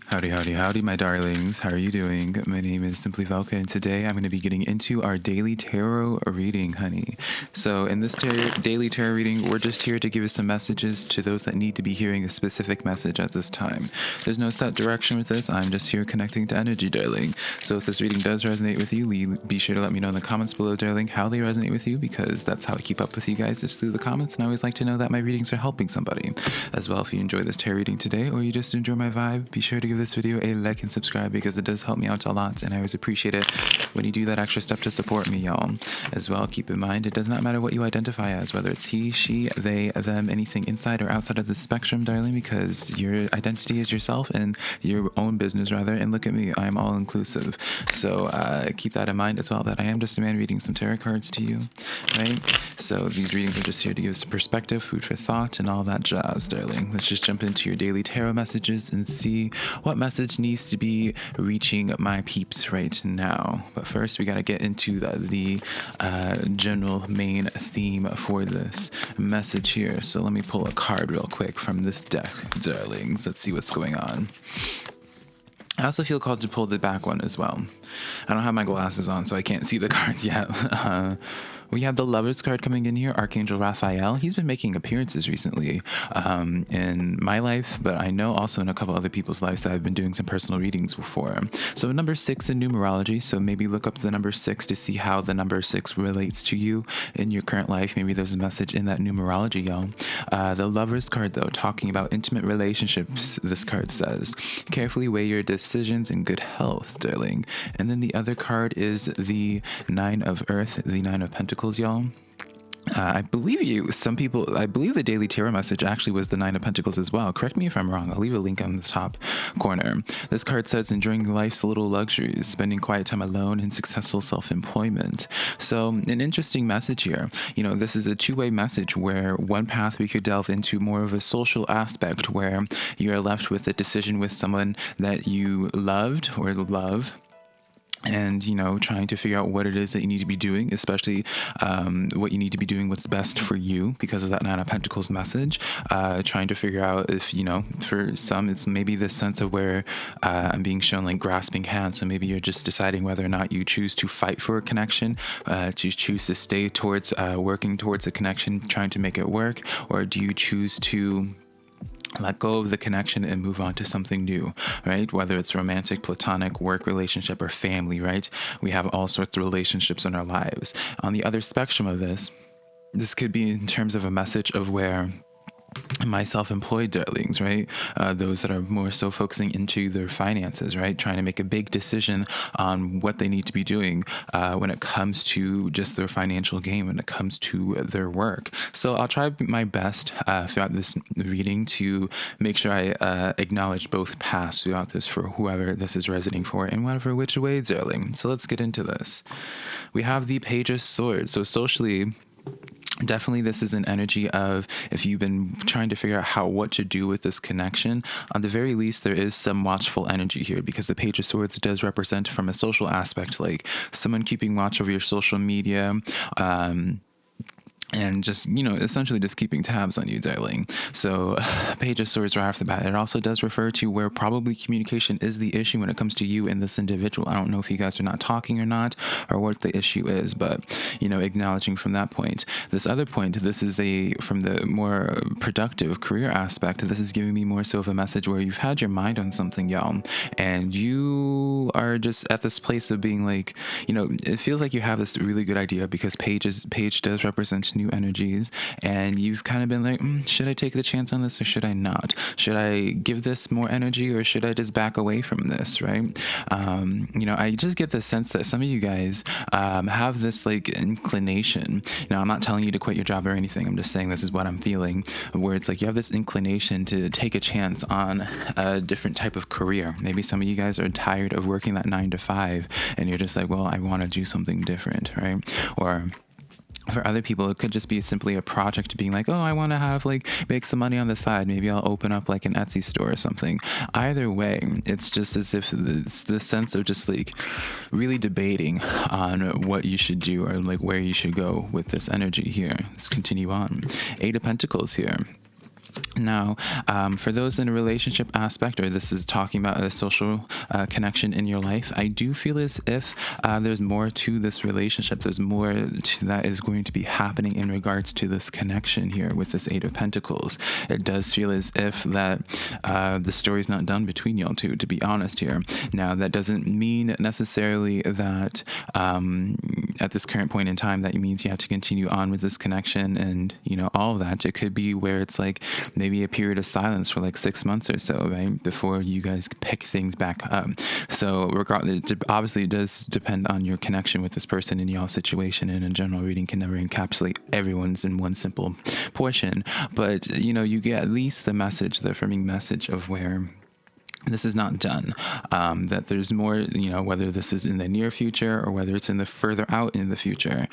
Howdy, howdy, howdy, my darlings. How are you doing? My name is SimplyVelca, and today I'm going to be getting into our daily tarot reading, honey. So in this daily tarot reading, we're just here to give us some messages to those that need to be hearing a specific message at this time. There's no set direction with this. I'm just here connecting to energy, darling. So if this reading does resonate with you, be sure to let me know in the comments below, darling, how they resonate with you, because that's how I keep up with you guys, is through the comments, and I always like to know that my readings are helping somebody. As well, if you enjoy this tarot reading today, or you just enjoy my vibe, be sure to give this video a like and subscribe, because it does help me out a lot, and I always appreciate it when you do that extra step to support me, y'all. As well, keep in mind, it does not matter what you identify as, whether it's he, she, they, them, anything inside or outside of the spectrum, darling, because your identity is yourself and your own business, rather. And look at me, I'm all inclusive. So keep that in mind as well, that I am just a man reading some tarot cards to you, right? So these readings are just here to give us perspective, food for thought, and all that jazz, darling. Let's just jump into your daily tarot messages and see what message needs to be reaching my peeps right now. But first, we got to get into the general main theme for this message here. So let me pull a card real quick from this deck, darlings. Let's see what's going on. I also feel called to pull the back one as well. I don't have my glasses on, so I can't see the cards yet. We have the Lovers card coming in here, Archangel Raphael. He's been making appearances recently in my life, but I know also in a couple other people's lives that I've been doing some personal readings for. So number 6 in numerology, so maybe look up the number 6 to see how the number 6 relates to you in your current life. Maybe there's a message in that numerology, y'all. The Lovers card, though, talking about intimate relationships, this card says. Carefully weigh your decisions in good health, darling. And then the other card is the Nine of Earth, the Nine of Pentacles, y'all. I believe the daily tarot message actually was the Nine of Pentacles as well. Correct me if I'm wrong. I'll leave a link on the top corner. This card says enjoying life's little luxuries, spending quiet time alone, and successful self-employment. So an interesting message here. You know, this is a two-way message where one path we could delve into more of a social aspect where you're left with a decision with someone that you loved or love, and, you know, trying to figure out what it is that you need to be doing, especially what you need to be doing, what's best for you because of that Nine of Pentacles message. Trying to figure out if, you know, for some, it's maybe this sense of where I'm being shown like grasping hands. So maybe you're just deciding whether or not you choose to fight for a connection, to choose to stay towards working towards a connection, trying to make it work, or do you choose to let go of the connection and move on to something new, right? Whether it's romantic, platonic, work relationship, or family, right? We have all sorts of relationships in our lives. On the other spectrum of this could be in terms of a message of where my self-employed darlings, right? Those that are more so focusing into their finances, right? Trying to make a big decision on what they need to be doing when it comes to just their financial gain, when it comes to their work. So I'll try my best throughout this reading to make sure I acknowledge both paths throughout this for whoever this is resonating for and whatever which way, darling. So let's get into this. We have the Page of Swords. So socially, definitely this is an energy of if you've been trying to figure out what to do with this connection, on the very least there is some watchful energy here, because the Page of Swords does represent from a social aspect, like someone keeping watch over your social media, and just, you know, essentially just keeping tabs on you, darling. So Page of Swords right off the bat. It also does refer to where probably communication is the issue when it comes to you and this individual. I don't know if you guys are not talking or not, or what the issue is, but, you know, acknowledging from that point. This other point, this is from the more productive career aspect, this is giving me more so of a message where you've had your mind on something, y'all, and you are just at this place of being like, you know, it feels like you have this really good idea, because Page does represent new energies, and you've kind of been like, should I take the chance on this or should I not? Should I give this more energy or should I just back away from this, right? You know, I just get the sense that some of you guys have this like inclination. Now, I'm not telling you to quit your job or anything. I'm just saying this is what I'm feeling, where it's like you have this inclination to take a chance on a different type of career. Maybe some of you guys are tired of working that 9 to 5 and you're just like, well, I want to do something different, right? Or for other people, it could just be simply a project being like, oh, I want to make some money on the side. Maybe I'll open up like an Etsy store or something. Either way, it's just as if it's the sense of just like really debating on what you should do or like where you should go with this energy here. Let's continue on. 8 of Pentacles here. Now, for those in a relationship aspect, or this is talking about a social connection in your life, I do feel as if there's more to this relationship. There's more that is going to be happening in regards to this connection here with this Eight of Pentacles. It does feel as if that the story's not done between y'all two, to be honest here. Now, that doesn't mean necessarily that at this current point in time, that means you have to continue on with this connection and, all of that. It could be where it's like maybe a period of silence for like 6 months or so, right, before you guys pick things back up. So regardless, obviously it does depend on your connection with this person in y'all situation, and a general reading can never encapsulate everyone's in one simple portion. But, you get at least the message, the affirming message of where this is not done, that there's more, whether this is in the near future or whether it's in the further out in the future,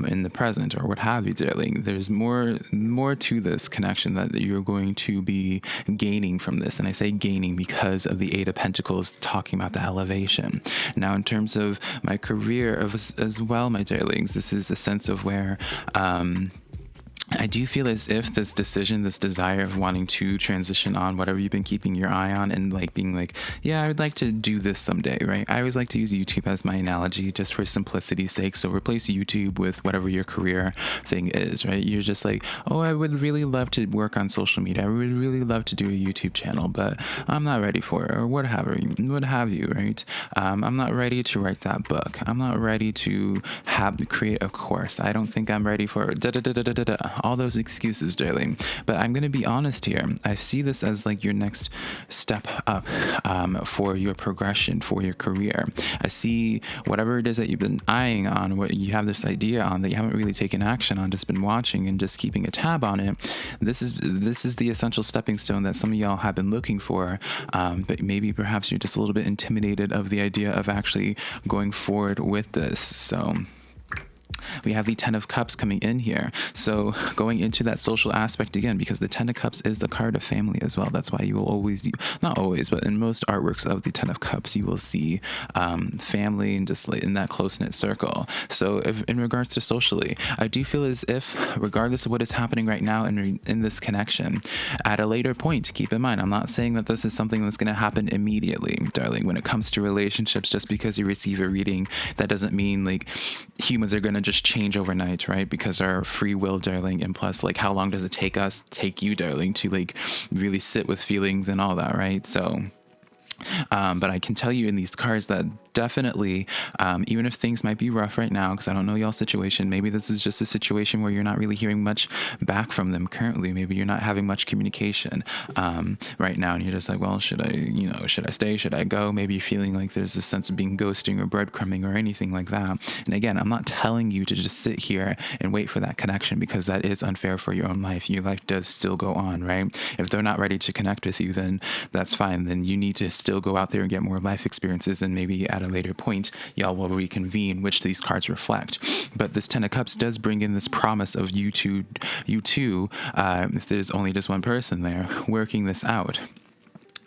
in the present or what have you, darling. There's more to this connection that you're going to be gaining from this. And I say gaining because of the Eight of Pentacles talking about the elevation. Now, in terms of my career as well, my darlings, this is a sense of where, I do feel as if this decision, this desire of wanting to transition on whatever you've been keeping your eye on and like being like, yeah, I would like to do this someday, right? I always like to use YouTube as my analogy just for simplicity's sake. So replace YouTube with whatever your career thing is, right? You're just like, oh, I would really love to work on social media. I would really love to do a YouTube channel, but I'm not ready for it, or what have you, right? I'm not ready to write that book. I'm not ready to create a course. I don't think I'm ready for all those excuses, darling. But I'm going to be honest here. I see this as like your next step up for your progression, for your career. I see whatever it is that you've been eyeing on, what you have this idea on that you haven't really taken action on, just been watching and just keeping a tab on it. This is the essential stepping stone that some of y'all have been looking for, but maybe perhaps you're just a little bit intimidated of the idea of actually going forward with this. So we have the Ten of Cups coming in here. So going into that social aspect again, because the Ten of Cups is the card of family as well. That's why you will always, not always, but in most artworks of the Ten of Cups, you will see family and just like in that close-knit circle. So if, in regards to socially, I do feel as if regardless of what is happening right now in this connection, at a later point, keep in mind, I'm not saying that this is something that's going to happen immediately, darling. When it comes to relationships, just because you receive a reading, that doesn't mean like humans are going to just change overnight, right? Because our free will, darling, and plus like how long does it take you, darling, to like really sit with feelings and all that, right? So but I can tell you in these cards that definitely, even if things might be rough right now, because I don't know y'all's situation, maybe this is just a situation where you're not really hearing much back from them currently. Maybe you're not having much communication right now, and you're just like, well, should I stay? Should I go? Maybe you're feeling like there's a sense of being ghosting or breadcrumbing or anything like that. And again, I'm not telling you to just sit here and wait for that connection, because that is unfair for your own life. Your life does still go on, right? If they're not ready to connect with you, then that's fine. Then you need to still go out there and get more life experiences, and maybe at a later point y'all will reconvene, which these cards reflect. But this Ten of Cups does bring in this promise of you two, if there's only just one person there, working this out,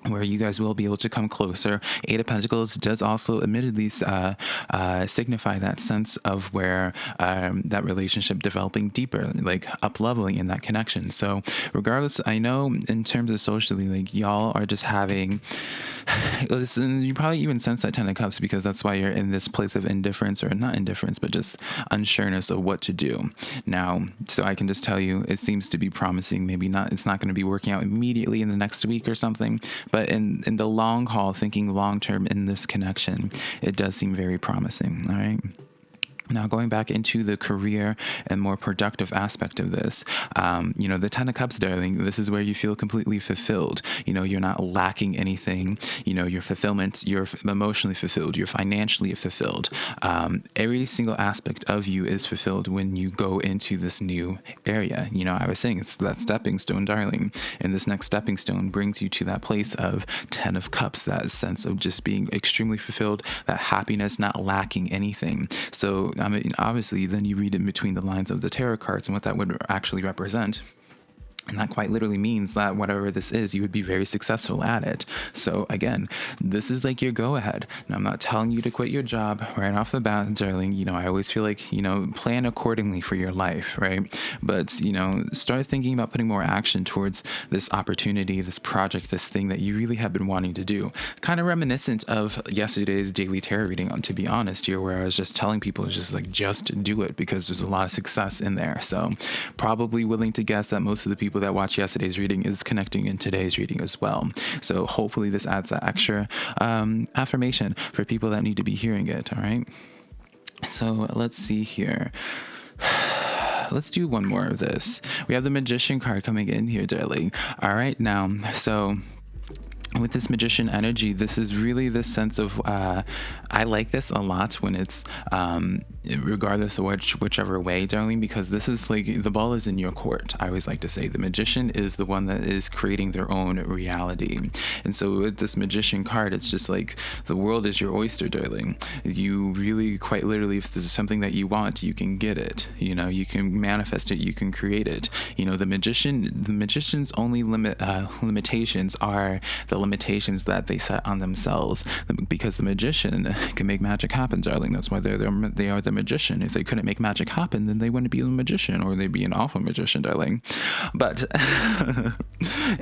where you guys will be able to come closer. Eight of Pentacles does also admittedly signify that sense of where that relationship developing deeper, like up-leveling in that connection. So regardless, I know in terms of socially, like y'all are just having, listen, you probably even sense that Ten of Cups, because that's why you're in this place of indifference, or not indifference, but just unsureness of what to do. Now, so I can just tell you, it seems to be promising. Maybe not, it's not going to be working out immediately in the next week or something, but in the long haul, thinking long term in this connection, it does seem very promising. All right. Now, going back into the career and more productive aspect of this, the Ten of Cups, darling, this is where you feel completely fulfilled. You're not lacking anything. Your fulfillment, you're emotionally fulfilled, you're financially fulfilled. Every single aspect of you is fulfilled when you go into this new area. I was saying it's that stepping stone, darling. And this next stepping stone brings you to that place of Ten of Cups, that sense of just being extremely fulfilled, that happiness, not lacking anything. So, I mean, obviously, then you read in between the lines of the tarot cards and what that would actually represent. And that quite literally means that whatever this is, you would be very successful at it. So again, this is like your go ahead. Now, I'm not telling you to quit your job right off the bat, darling. I always feel like, plan accordingly for your life, right? But, start thinking about putting more action towards this opportunity, this project, this thing that you really have been wanting to do. Kind of reminiscent of yesterday's daily tarot reading, to be honest here, where I was just telling people just do it, because there's a lot of success in there. So probably willing to guess that most of the people that watched yesterday's reading is connecting in today's reading as well. So hopefully this adds that extra affirmation for people that need to be hearing it. All right. So let's see here. Let's do one more of this. We have the Magician card coming in here, darling. All right, now, so with this Magician energy, this is really this sense of, I like this a lot when it's, regardless of whichever way, darling, because this is like, the ball is in your court. I always like to say the Magician is the one that is creating their own reality. And so with this Magician card, it's just like the world is your oyster, darling. You really quite literally, if this is something that you want, you can get it. You can manifest it, you can create it. The magician's only limitations are the limitations that they set on themselves, because the magician can make magic happen, darling. That's why they are the magician. If they couldn't make magic happen, then they wouldn't be a magician, or they'd be an awful magician, darling. But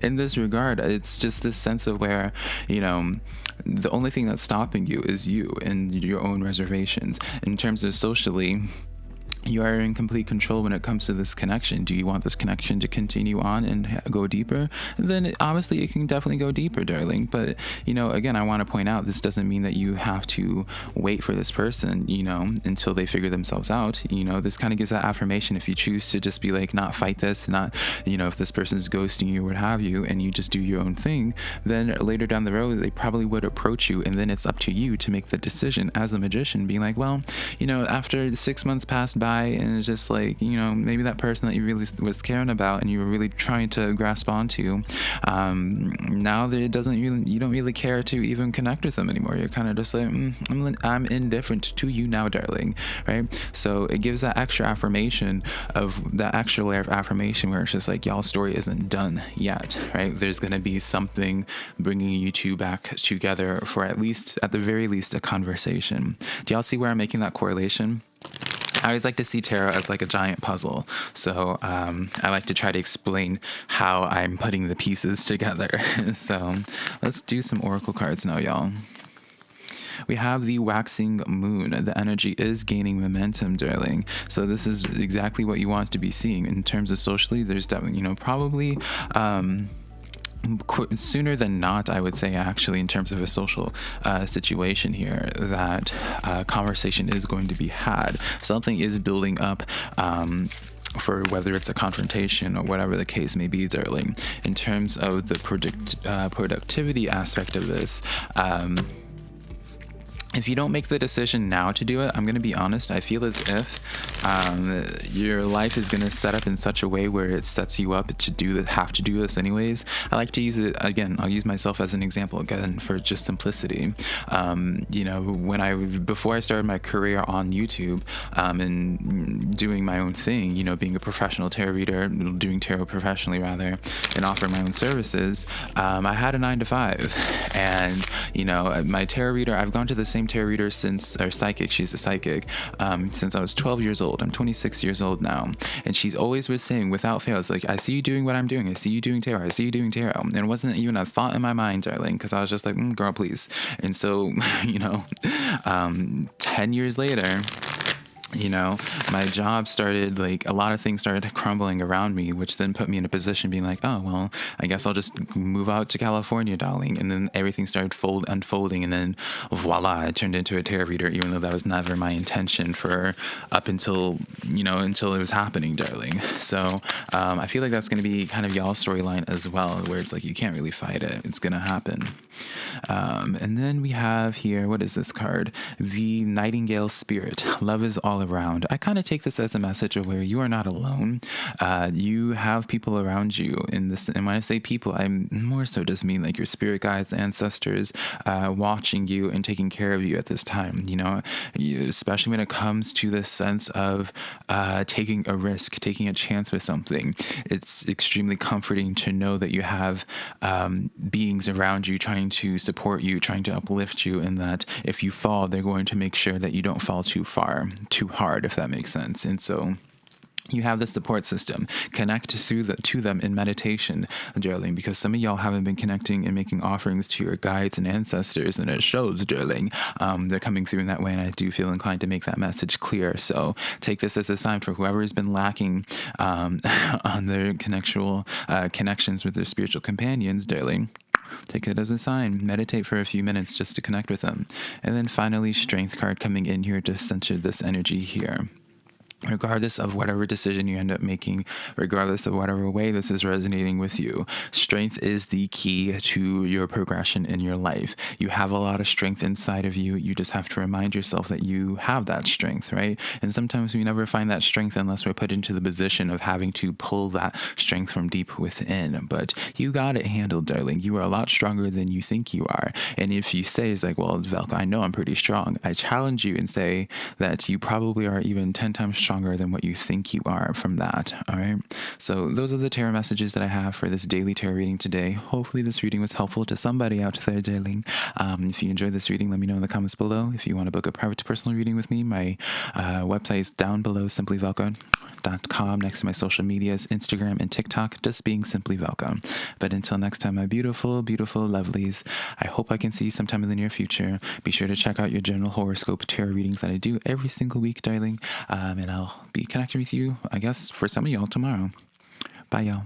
in this regard, it's just this sense of where, the only thing that's stopping you is you and your own reservations. In terms of socially, you are in complete control when it comes to this connection. Do you want this connection to continue on and go deeper? Then obviously it can definitely go deeper, darling. But, again, I want to point out, this doesn't mean that you have to wait for this person, until they figure themselves out. This kind of gives that affirmation. If you choose to just be like, not fight this, not, if this person's ghosting you or what have you, and you just do your own thing, then later down the road, they probably would approach you. And then it's up to you to make the decision as a magician, being like, well, after 6 months passed by, and it's just like, maybe that person that you really was caring about and you were really trying to grasp onto, now that you don't really care to even connect with them anymore. You're kind of just like, I'm indifferent to you now, darling, right? So it gives that extra affirmation of that extra layer of affirmation where it's just like, y'all's story isn't done yet, right? There's going to be something bringing you two back together for at the very least, a conversation. Do y'all see where I'm making that correlation? I always like to see tarot as like a giant puzzle. So I like to try to explain how I'm putting the pieces together. So let's do some oracle cards now, y'all. We have the waxing moon. The energy is gaining momentum, darling. So this is exactly what you want to be seeing. In terms of socially, there's definitely, probably... sooner than not, I would say, actually, in terms of a social situation here, that conversation is going to be had. Something is building up for whether it's a confrontation or whatever the case may be, darling. In terms of the productivity aspect of this, if you don't make the decision now to do it, I'm going to be honest, I feel as if your life is going to set up in such a way where it sets you up to have to do this anyways. I like to use it, again, I'll use myself as an example, again, for just simplicity. Before I started my career on YouTube and doing my own thing, being a professional tarot reader, doing tarot professionally rather, and offering my own services, I had a 9-to-5. And, my tarot reader, I've gone to the same tarot reader she's a psychic, since I was 12 years old. I'm 26 years old now. And she's always was saying, without fail, it's like, I see you doing what I'm doing. I see you doing tarot. I see you doing tarot. And it wasn't even a thought in my mind, darling, because I was just like, girl, please. And so, 10 years later, my job started, like, a lot of things started crumbling around me, which then put me in a position being like, oh, well, I guess I'll just move out to California, darling. And then everything started unfolding. And then voila, I turned into a tarot reader, even though that was never my intention for up until it was happening, darling. So I feel like that's going to be kind of y'all's storyline as well, where it's like, you can't really fight it. It's going to happen. And then we have here, what is this card? The Nightingale Spirit. Love is all around. I kind of take this as a message of where you are not alone. You have people around you in this. And when I say people, I'm more so just mean like your spirit guides, ancestors, watching you and taking care of you at this time. Especially when it comes to this sense of taking a risk, taking a chance with something. It's extremely comforting to know that you have beings around you trying to support you, trying to uplift you, and that if you fall, they're going to make sure that you don't fall too hard, if that makes sense. And so you have the support system. Connect to them in meditation, darling, because some of y'all haven't been connecting and making offerings to your guides and ancestors, and it shows, darling. They're coming through in that way, and I do feel inclined to make that message clear. So take this as a sign for whoever has been lacking on their connections with their spiritual companions, darling. Take it as a sign. Meditate for a few minutes just to connect with them. And then finally, Strength card coming in here to center this energy here. Regardless of whatever decision you end up making, regardless of whatever way this is resonating with you, strength is the key to your progression in your life. You have a lot of strength inside of you. You just have to remind yourself that you have that strength, right? And sometimes we never find that strength unless we're put into the position of having to pull that strength from deep within. But you got it handled, darling. You are a lot stronger than you think you are. And if you say, it's like, well, Velka, I know I'm pretty strong, I challenge you and say that you probably are even 10 times stronger than what you think you are from that. All right. So those are the tarot messages that I have for this daily tarot reading today. Hopefully this reading was helpful to somebody out there, darling. If you enjoyed this reading, let me know in the comments below. If you want to book a private personal reading with me, my website is down below, SimplyVelca.com. Next to my social medias, Instagram and TikTok, just being SimplyVelca. But until next time, my beautiful, beautiful lovelies, I hope I can see you sometime in the near future. Be sure to check out your general horoscope tarot readings that I do every single week, darling. And I'll be connecting with you, I guess, for some of y'all tomorrow. Bye, y'all.